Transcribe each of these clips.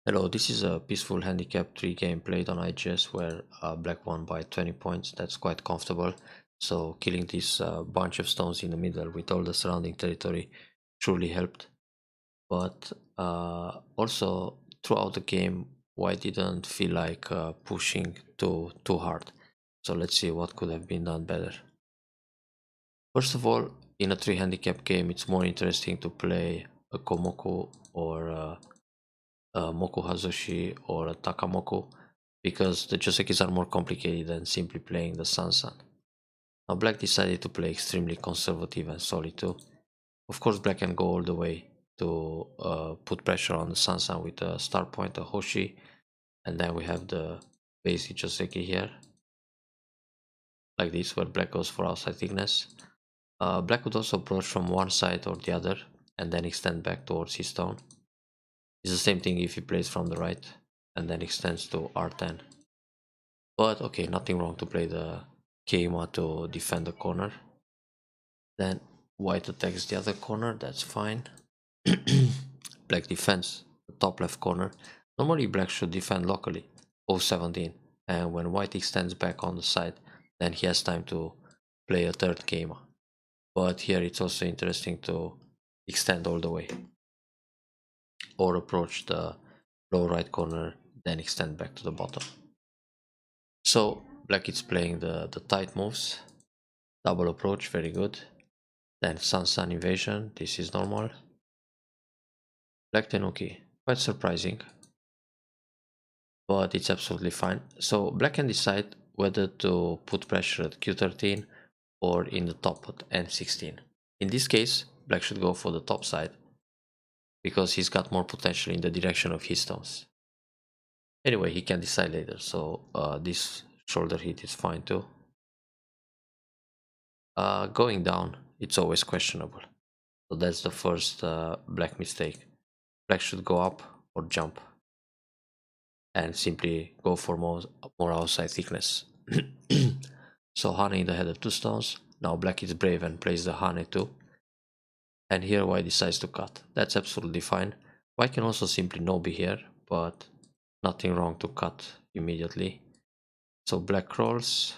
Hello, this is a peaceful handicap 3 game played on IGS where black won by 20 points. That's quite comfortable. So killing this bunch of stones in the middle with all the surrounding territory truly helped. But also throughout the game, white didn't feel like pushing too hard. So let's see what could have been done better. First of all, in a 3 handicap game, it's more interesting to play a Komoku or Moku Hazushi or a Takamoku because the Josekis are more complicated than simply playing the Sansan. Now black decided to play extremely conservative and solid too. Of course black can go all the way to put pressure on the Sansan with a star point, a Hoshi, and then we have the basic Joseki here, like this, where black goes for outside thickness. Black would also approach from one side or the other and then extend back towards his stone. It's the same thing if he plays from the right and then extends to R10. But okay, nothing wrong to play the Keima to defend the corner. Then white attacks the other corner, that's fine. Black defends the top left corner. Normally black should defend locally, 017. And when white extends back on the side, then he has time to play a third Keima. But here it's also interesting to extend all the way. Or approach the low right corner, then extend back to the bottom. So black is playing the tight moves. Double approach, very good. Then Sun invasion, this is normal. Black Tenuki, quite surprising, but it's absolutely fine. So black can decide whether to put pressure at Q13 or in the top at N16. In this case, black should go for the top side because he's got more potential in the direction of his stones. Anyway, he can decide later, so this shoulder hit is fine too. Going down, it's always questionable. So that's the first black mistake. Black should go up or jump and simply go for more outside thickness. So Hane in the head of 2 stones. Now black is brave and plays the Hane too. And here white decides to cut. That's absolutely fine. White can also simply no be here, but nothing wrong to cut immediately. So black crawls.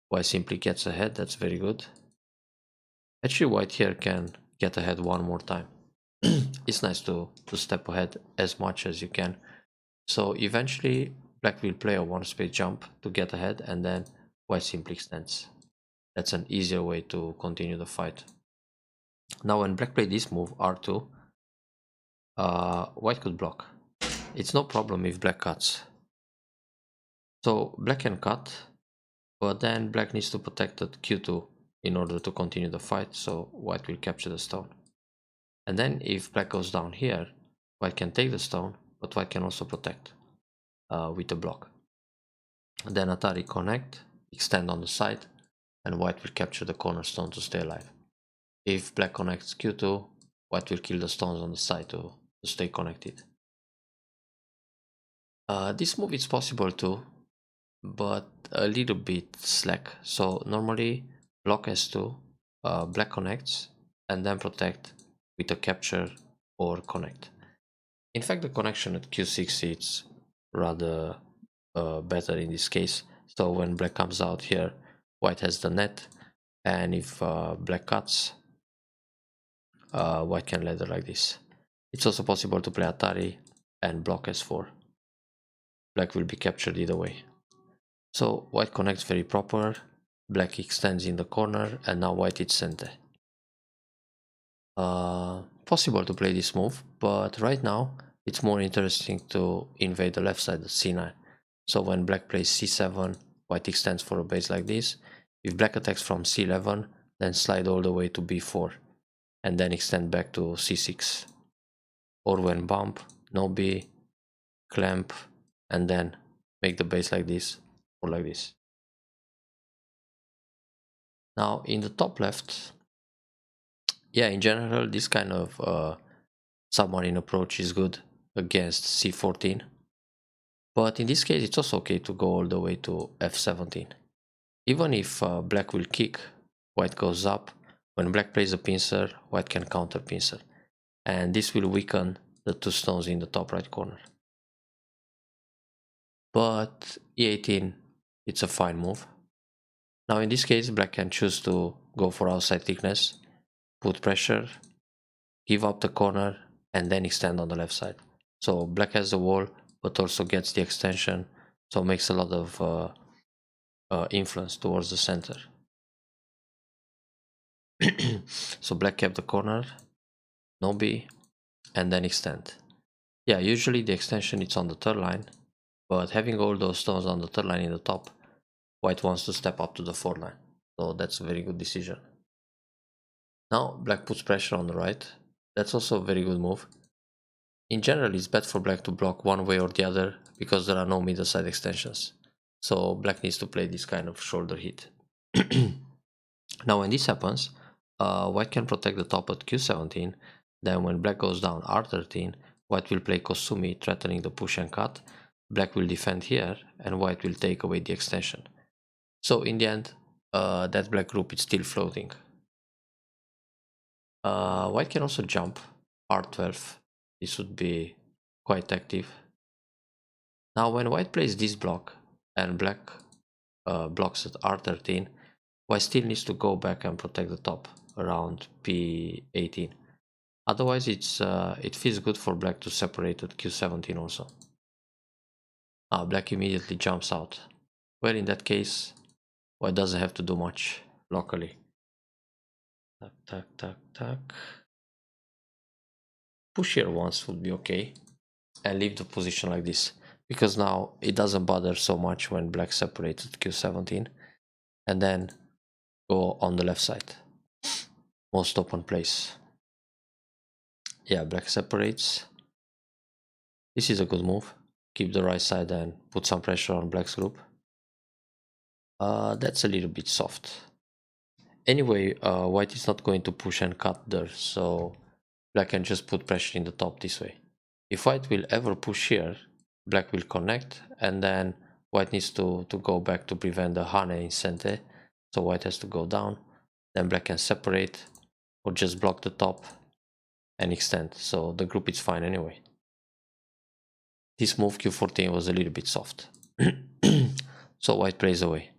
White simply gets ahead, that's very good. Actually white here can get ahead one more time. It's nice to step ahead as much as you can. So eventually black will play a one space jump to get ahead and then white simply extends. That's an easier way to continue the fight. Now when black played this move, R2, white could block. It's no problem if black cuts. So black can cut, but then black needs to protect at Q2 in order to continue the fight, so white will capture the stone. And then if black goes down here, white can take the stone, but white can also protect with the block. And then Atari connect, extend on the side, and white will capture the cornerstone to stay alive. If black connects Q2, white will kill the stones on the side to stay connected. This move is possible too, but a little bit slack. So normally block S2, black connects, and then protect with a capture or connect. In fact, the connection at Q6 is rather better in this case. So when black comes out here, white has the net, and if black cuts, white can ladder like this. It's also possible to play Atari and block S4. Black will be captured either way. So white connects very proper, black extends in the corner, and now white is center. Possible to play this move, but right now it's more interesting to invade the left side of C9. So when black plays C7, white extends for a base like this. If black attacks from C11, then slide all the way to B4 and then extend back to C6. Or when bump, no B, clamp, and then make the base like this or like this. Now in the top left, yeah, in general this kind of submarine approach is good against C14. But in this case it's also okay to go all the way to F17. Even if black will kick, white goes up. When black plays a pincer, white can counter pincer. And this will weaken the 2 stones in the top right corner. but e18, it's a fine move. Now in this case, black can choose to go for outside thickness, put pressure, give up the corner, and then extend on the left side. So black has the wall, but also gets the extension, so makes a lot of influence towards the center. So black kept the corner, no b, and then extend. Yeah, usually the extension is on the third line, but having all those stones on the third line in the top, white wants to step up to the fourth line. So that's a very good decision. Now black puts pressure on the right. That's also a very good move. In general, it's bad for black to block one way or the other because there are no middle side extensions. So black needs to play this kind of shoulder hit. Now when this happens, white can protect the top at q17. Then when black goes down r13, white will play Kosumi, threatening the push and cut. Black will defend here, and white will take away the extension. So in the end, that black group is still floating. White can also jump r12. This would be quite active. Now when white plays this block and black blocks at r13, white still needs to go back and protect the top around p18. Otherwise it feels good for black to separate at q17 also. Black immediately jumps out. Well, in that case, white doesn't have to do much locally. Tack, tack, tack, tack. Push here once would be okay, and leave the position like this, because now it doesn't bother so much when black separates at q17, and then go on the left side, most open place. Yeah, black separates. This is a good move. Keep the right side and put some pressure on black's group. That's a little bit soft. Anyway, white is not going to push and cut there, so black can just put pressure in the top this way. If white will ever push here, black will connect, and then white needs to go back to prevent the hane in center. So white has to go down, then black can separate or just block the top and extend. So the group is fine anyway. This move q14 was a little bit soft. So white plays away.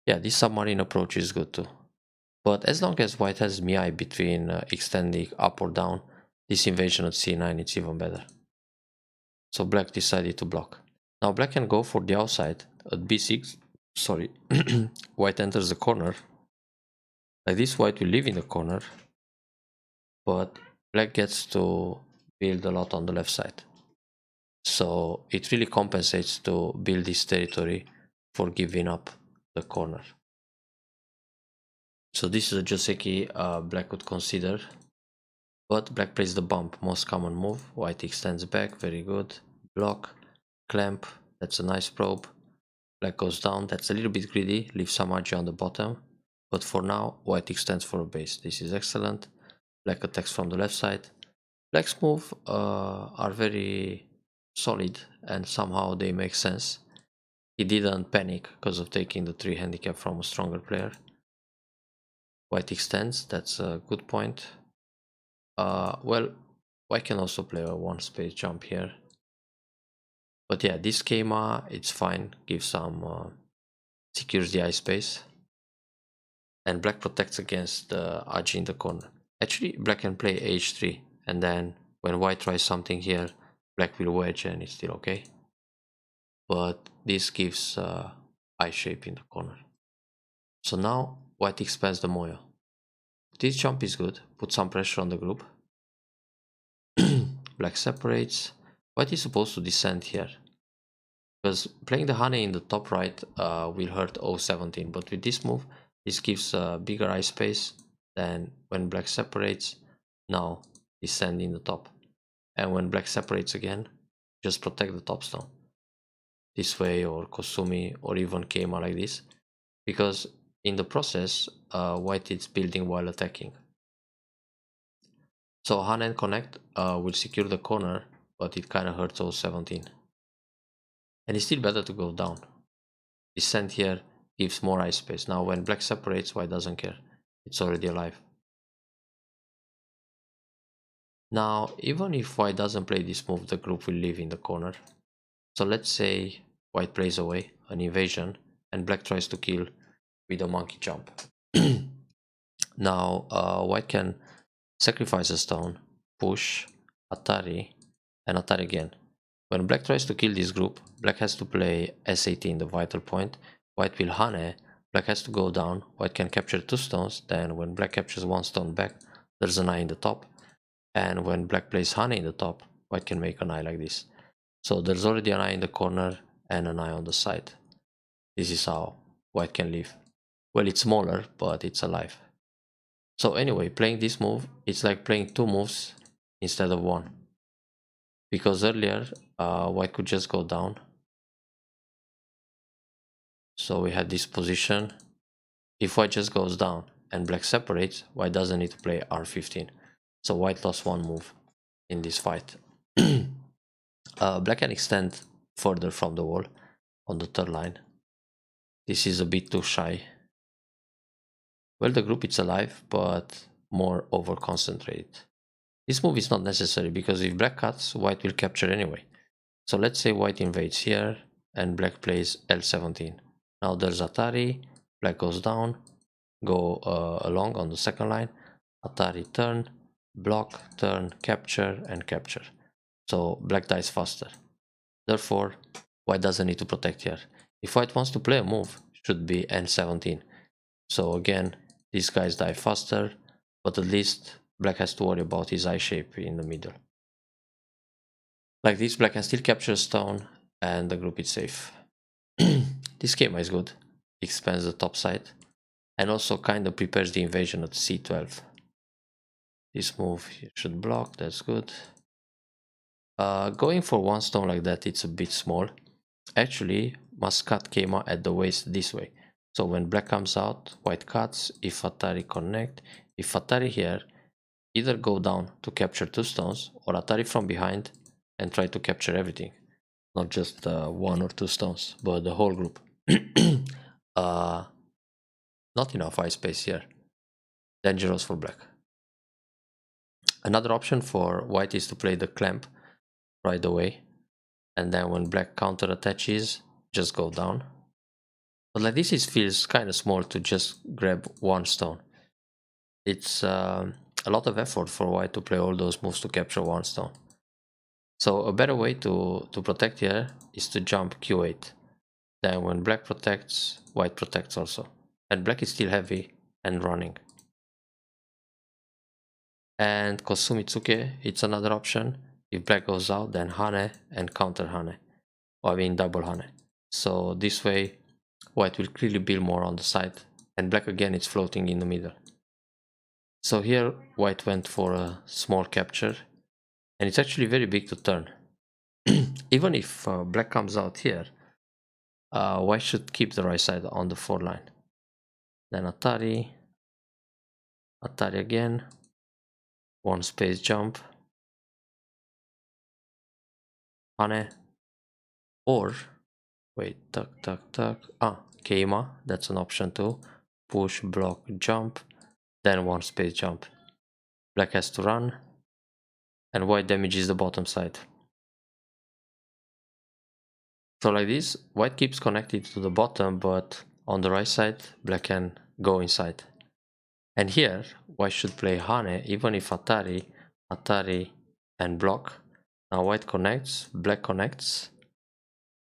Yeah, this submarine approach is good too. But as long as white has mi between extending up or down, this invasion at c9 is even better. So black decided to block. Now black can go for the outside at b6. Sorry. White enters the corner. Like this, white will live in the corner, but black gets to build a lot on the left side. So it really compensates to build this territory for giving up the corner. So this is a Joseki black would consider, but black plays the bump, most common move. White extends back, very good. Block, clamp, that's a nice probe. Black goes down, that's a little bit greedy, leaves some RG on the bottom. But for now, white extends for a base. This is excellent. Black attacks from the left side. Black's moves are very solid and somehow they make sense. He didn't panic because of taking the 3 handicap from a stronger player. White extends, that's a good point. Well, white can also play a 1 space jump here. But yeah, this schema, it's fine, gives some, secures the eye space. And black protects against the Aji in the corner. Actually, black can play h3, and then when white tries something here, black will wedge and it's still okay. But this gives eye shape in the corner. So now white expands the moyo. This jump is good, put some pressure on the group. Black separates. White is supposed to descend here, because playing the hane in the top right will hurt O17, but with this move, this gives a bigger eye space. Then when black separates, now descend in the top. And when black separates again, just protect the top stone. This way, or Kosumi, or even Keima like this. Because in the process, white is building while attacking. So hane and connect will secure the corner, but it kinda hurts O17. And it's still better to go down. Descent here gives more eye space. Now when black separates, white doesn't care. It's already alive. Now even if white doesn't play this move, the group will live in the corner. So let's say white plays away, an invasion, and black tries to kill with a monkey jump. Now white can sacrifice a stone, push, Atari, and Atari again. When black tries to kill this group, black has to play S18, the vital point. White will Hane, black has to go down, white can capture 2 stones, then when black captures 1 stone back, there's an eye in the top. And when black plays Hane in the top, white can make an eye like this. So there's already an eye in the corner and an eye on the side. This is how white can live. Well, it's smaller, but it's alive. So anyway, playing this move, it's like playing 2 moves instead of 1. Because earlier, white could just go down. So we had this position. If white just goes down and black separates, white doesn't need to play R15. So white lost 1 move in this fight. Black can extend further from the wall on the 3rd line. This is a bit too shy. Well, the group is alive, but more over concentrated. This move is not necessary because if black cuts, white will capture anyway. So let's say white invades here and black plays L17. Now there's Atari, black goes down, go along on the 2nd line, Atari turn, block, turn, capture, and capture. So black dies faster. Therefore, white doesn't need to protect here. If white wants to play a move, it should be N17. So again, these guys die faster, but at least black has to worry about his eye shape in the middle. Like this, black can still capture a stone and the group is safe. This schema is good, expands the top side, and also kind of prepares the invasion at C12. This move should block, that's good. Going for 1 stone like that, it's a bit small. Actually, must cut Kema at the waist this way. So when black comes out, white cuts, if Atari connect, if Atari here, either go down to capture 2 stones, or Atari from behind and try to capture everything. Not just 1 or 2 stones, but the whole group. Not enough eye space here. Dangerous for black. Another option for white is to play the clamp right away, and then when black counter attaches, just go down. But like this, it feels kind of small to just grab 1 stone. It's a lot of effort for white to play all those moves to capture 1 stone. So a better way to protect here is to jump Q8. Then when black protects, white protects also. And black is still heavy and running. And Kosumitsuke, it's another option. If black goes out, then Hane and counter Hane. Or I mean double Hane. So this way, white will clearly build more on the side. And black again is floating in the middle. So here, white went for a small capture. And it's actually very big to turn. Even if black comes out here, white should keep the right side on the 4 line. Then Atari. Atari again. 1 space jump. Hane. Or, wait, tuck. Keima, that's an option too. Push, block, jump. Then 1 space jump. Black has to run. And white damages the bottom side. So like this, white keeps connected to the bottom, but on the right side, black can go inside. And here, white should play Hane, even if Atari, and block. Now white connects, black connects,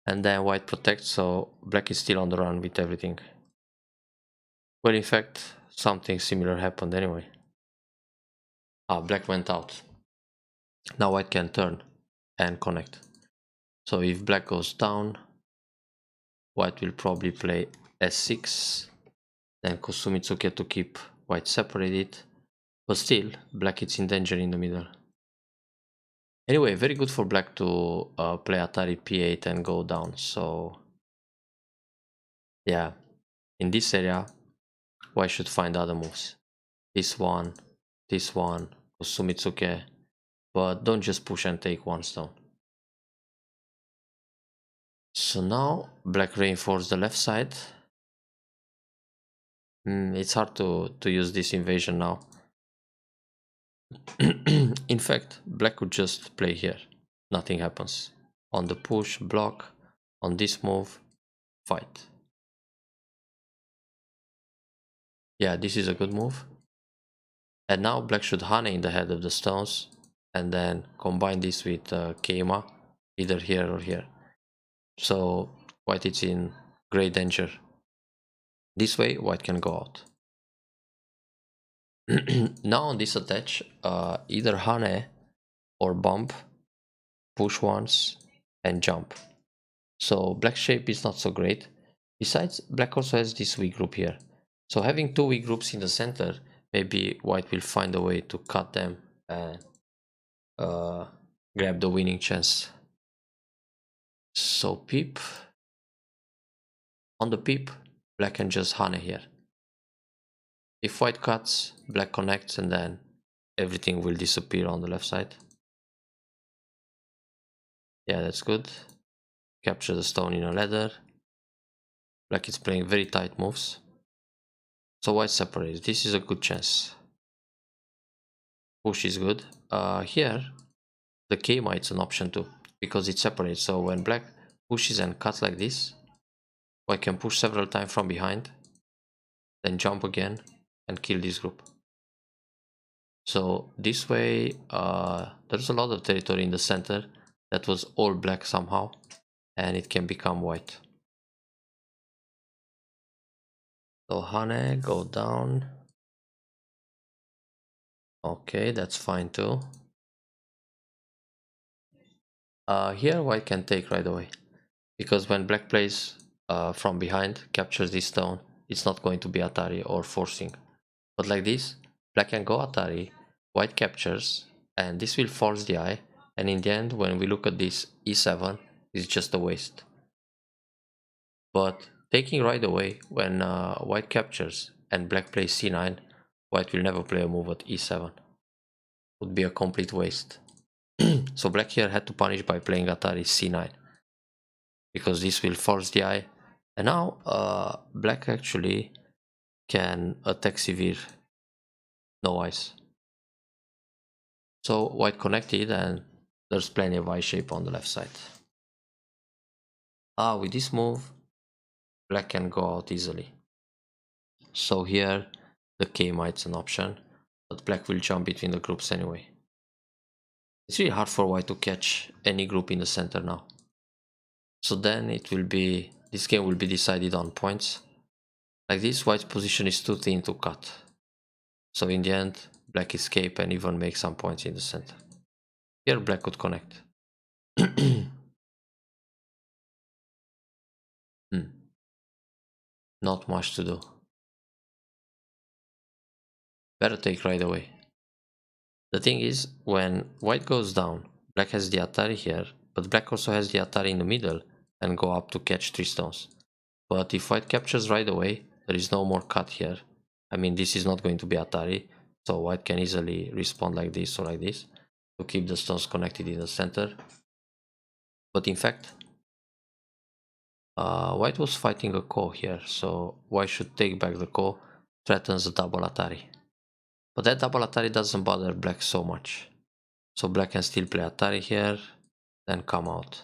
and then white protects, so black is still on the run with everything. Well, in fact, something similar happened anyway. Black went out. Now white can turn and connect. So if black goes down, white will probably play S6, then Kosumitsuke to keep white separated, but still, black is in danger in the middle. Anyway, very good for black to play Atari P8 and go down, so yeah, in this area, white should find other moves. This one, Kosumitsuke, but don't just push and take 1 stone. So now, black reinforced the left side. It's hard to use this invasion now. In fact, black could just play here. Nothing happens. On the push, block, On this move, fight. Yeah, this is a good move. And now black should hane in the head of the stones and then combine this with Keima, either here or here. So white is in great danger. This way white can go out. Now on this attach, either hane or bump, push once and jump. So black shape is not so great. Besides, black also has this weak group here. So having two weak groups in the center, maybe white will find a way to cut them and grab the winning chance. So peep. On the peep, black can just hane here. If white cuts, black connects and then everything will disappear on the left side. Yeah, that's good. Capture the stone in a ladder. Black is playing very tight moves. So white separates. This is a good chance. Push is good. Here, the Keima is an option too, because it separates. So when black pushes and cuts like this, white can push several times from behind, then jump again and kill this group. So this way, there's a lot of territory in the center that was all black somehow, and it can become white. So hane, go down. Okay, that's fine too. Here white can take right away, because when black plays from behind, captures this stone, it's not going to be Atari or forcing. But like this, black can go Atari, white captures, and this will force the eye, and in the end, when we look at this e7, it's just a waste. But taking right away, when white captures and black plays c9, white will never play a move at e7. Would be a complete waste. So black here had to punish by playing Atari c9, because this will force the eye. And now black actually can attack severe, no eyes. So white connected and there's plenty of eye shape on the left side. With this move, black can go out easily. So here the Keima is an option, but black will jump between the groups anyway. It's really hard for white to catch any group in the center now. So then this game will be decided on points. Like this, white's position is too thin to cut. So in the end, black escape and even make some points in the center. Here black could connect. Not much to do. Better take right away. The thing is, when white goes down, black has the Atari here, but black also has the Atari in the middle and go up to catch 3 stones. But if white captures right away, there is no more cut here. I mean, this is not going to be Atari, so white can easily respond like this or like this to keep the stones connected in the center. But in fact, white was fighting a ko here, so white should take back the ko, threatens a double Atari. But that double Atari doesn't bother black so much. So black can still play Atari here, then come out.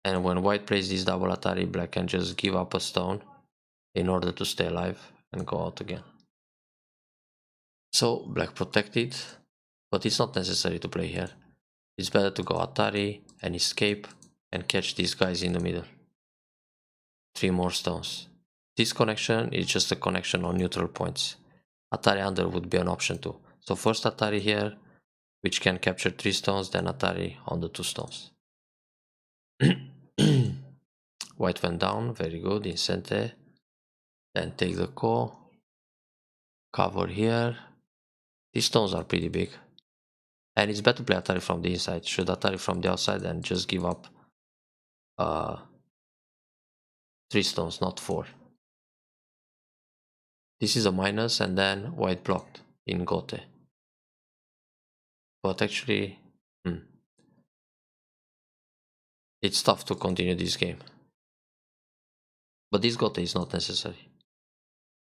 And when white plays this double Atari, black can just give up a stone in order to stay alive and go out again. So black protected, but it's not necessary to play here. It's better to go Atari and escape and catch these guys in the middle. 3 more stones. This connection is just a connection on neutral points. Atari under would be an option too. So first Atari here, which can capture 3 stones, then Atari on the 2 stones. White went down, very good, in center. Then take the ko, cover here. These stones are pretty big. And it's better to play Atari from the inside. Should Atari from the outside and just give up 3 stones, not 4. This is a minus and then white blocked in Gote. But actually, it's tough to continue this game. But this Gote is not necessary.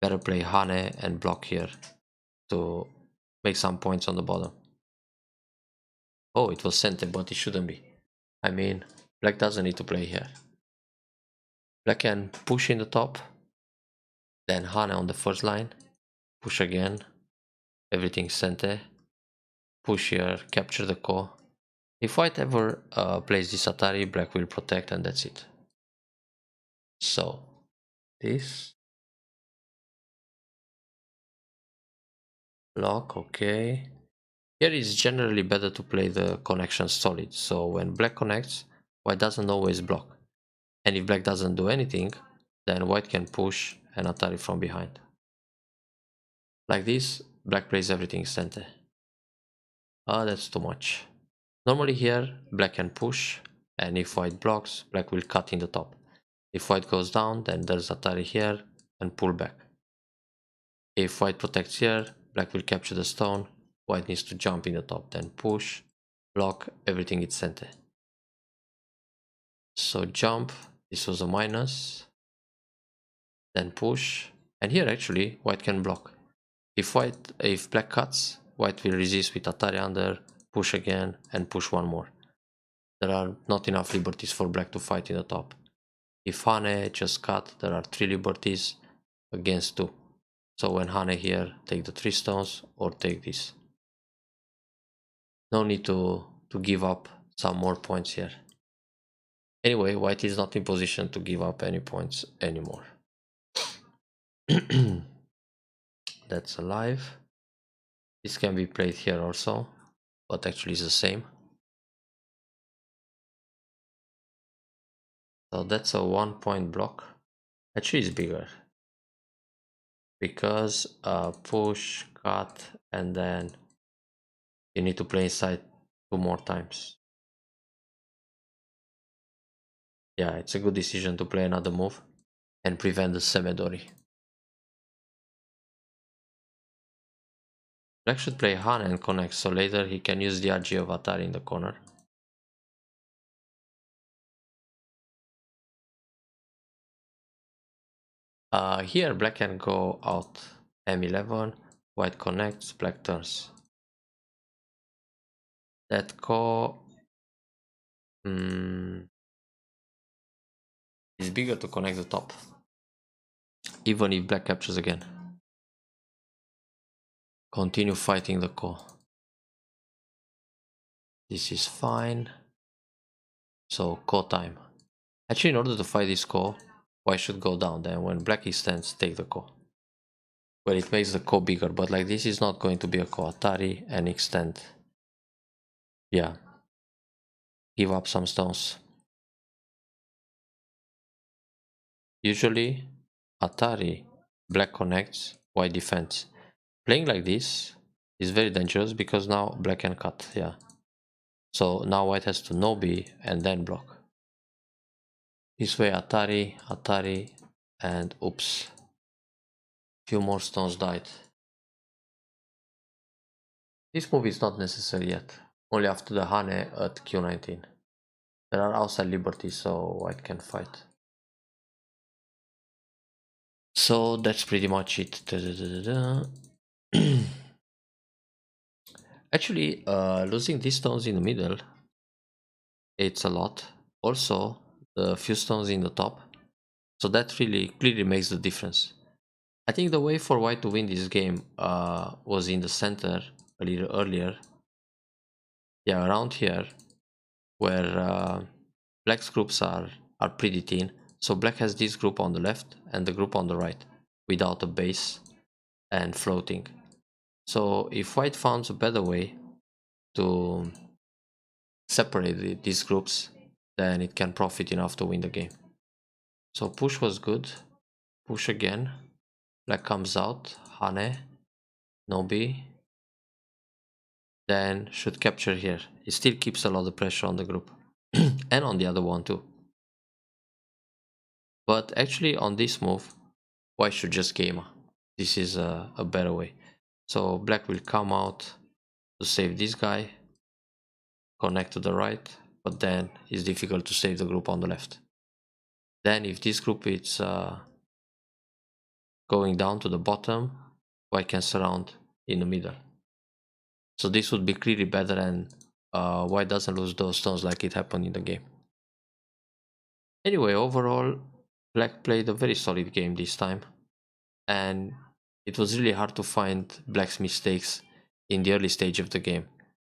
Better play hane and block here to make some points on the bottom. Oh, it was center, but it shouldn't be. I mean, black doesn't need to play here. Black can push in the top, then Hane on the first line, push again, everything center, push here, capture the core. If white ever plays this Atari, black will protect and that's it. So, this block, okay. Here it's generally better to play the connection solid, so when black connects, white doesn't always block. And if black doesn't do anything, then white can push and Atari from behind. Like this, black plays everything center. That's too much. Normally here, black can push, and if white blocks, black will cut in the top. If white goes down, then there's Atari here and pull back. If white protects here, black will capture the stone, white needs to jump in the top, then push, block, everything is center. So jump, this was a minus, then push, and here actually white can block. If black cuts, white will resist with Atari under, push again, and push one more. There are not enough liberties for black to fight in the top. If Hane just cut, there are 3 liberties against 2. So when Hane here, take the 3 stones or take this. No need to give up some more points here. Anyway, white is not in position to give up any points anymore. That's alive. This can be played here also, but actually it's the same. So that's a 1-point block. Actually it's bigger, because push, cut, and then you need to play inside 2 more times. Yeah, it's a good decision to play another move and prevent the Semedori. Black should play Hane and connect, so later he can use the RG of Atari in the corner. Here black can go out M11, white connects, black turns. That core is bigger to connect the top, even if black captures again. Continue fighting the core. This is fine. So core time. Actually, in order to fight this core, white should go down. Then when black extends, take the core. Well, it makes the core bigger, but like this is not going to be a core. Atari and extend. Yeah. Give up some stones. Usually, Atari, black connects, white defends. Playing like this is very dangerous because now black can cut. Yeah. So now white has to no-B and then block. This way Atari, Atari, and oops. Few more stones died. This move is not necessary yet, only after the Hane at Q19. There are outside liberties, so white can fight. So that's pretty much it. Actually, losing these stones in the middle, it's a lot. Also, the few stones in the top, so that really clearly makes the difference. I think the way for white to win this game was in the center a little earlier. Yeah, around here, where black's groups are pretty thin. So black has this group on the left and the group on the right without a base and floating. So if white found a better way to separate these groups, then it can profit enough to win the game. So push was good. Push again. Black comes out. Hane. Nobi. Then should capture here. It still keeps a lot of pressure on the group. And on the other one too. But actually on this move, white should just game. This is a better way. So black will come out to save this guy, connect to the right, but then it's difficult to save the group on the left. Then if this group is going down to the bottom, white can surround in the middle. So this would be clearly better, and white doesn't lose those stones like it happened in the game. Anyway, overall, Black played a very solid game this time, and it was really hard to find Black's mistakes in the early stage of the game,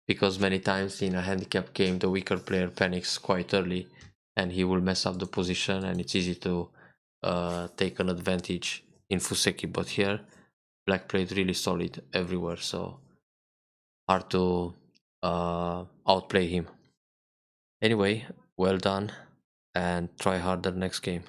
because many times in a handicap game the weaker player panics quite early and he will mess up the position, and it's easy to take an advantage in Fuseki. But here Black played really solid everywhere, so hard to outplay him. Anyway, well done, and try harder next game.